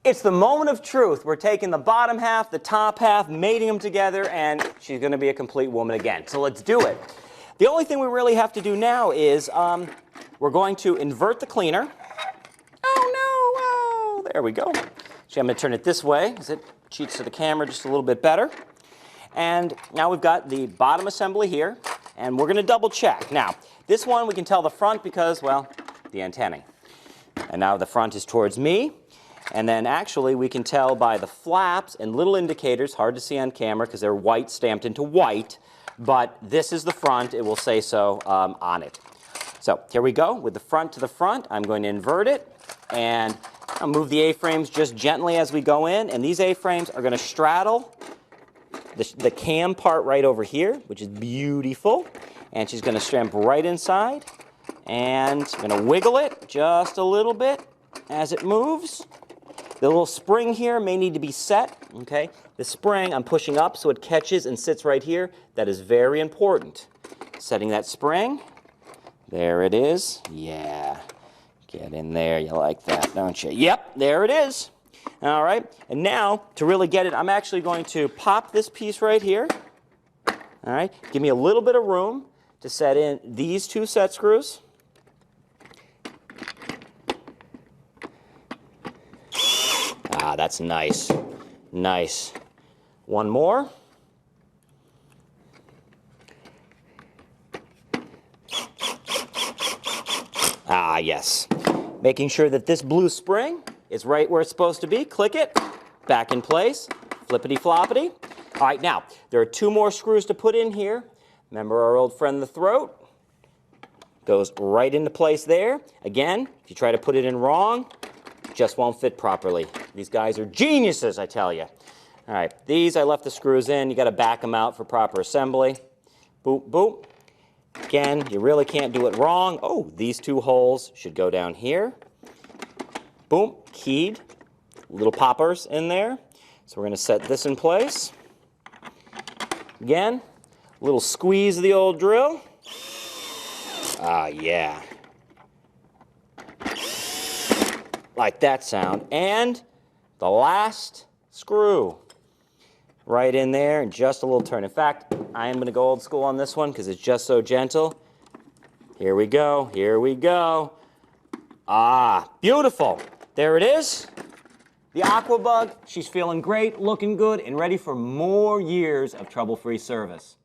It's the moment of truth. We're taking the bottom half, the top half, mating them together, and she's going to be a complete woman again. So let's do it. The only thing we really have to do now is we're going to invert the cleaner. Oh, no. Oh, there we go. So I'm going to turn it this way because it cheats to the camera just a little bit better. And now we've got the bottom assembly here, and we're going to double check. Now, this one we can tell the front because, well, the antennae. And now the front is towards me. And then actually we can tell by the flaps and little indicators, hard to see on camera because they're white, stamped into white, but this is the front, it will say so on it. So here we go, with the front to the front, I'm going to invert it, and I'll move the A-frames just gently as we go in, and these A-frames are going to straddle the cam part right over here, which is beautiful, and she's going to stamp right inside, and I'm going to wiggle it just a little bit as it moves. The little spring here may need to be set, okay? The spring I'm pushing up so it catches and sits right here. That is very important. Setting that spring. There it is. Yeah. Get in there. You like that, don't you? Yep, there it is. All right. And now, to really get it, I'm actually going to pop this piece right here. All right. Give me a little bit of room to set in these two set screws. Ah, that's nice. Nice. One more. Ah, yes. Making sure that this blue spring is right where it's supposed to be. Click it. Back in place. Flippity-floppity. All right, now, there are two more screws to put in here. Remember our old friend the throat? Goes right into place there. Again, if you try to put it in wrong, it just won't fit properly. These guys are geniuses, I tell you. All right, these I left the screws in. You got to back them out for proper assembly. Boop, boop. Again, you really can't do it wrong. Oh, these two holes should go down here. Boom, keyed. Little poppers in there. So we're going to set this in place. Again, a little squeeze of the old drill. Ah, yeah. Like that sound. And the last screw right in there, and just a little turn. In fact, I am going to go old school on this one because it's just so gentle. Here we go. Here we go. Ah, beautiful. There it is. The Aquabug. She's feeling great, looking good, and ready for more years of trouble-free service.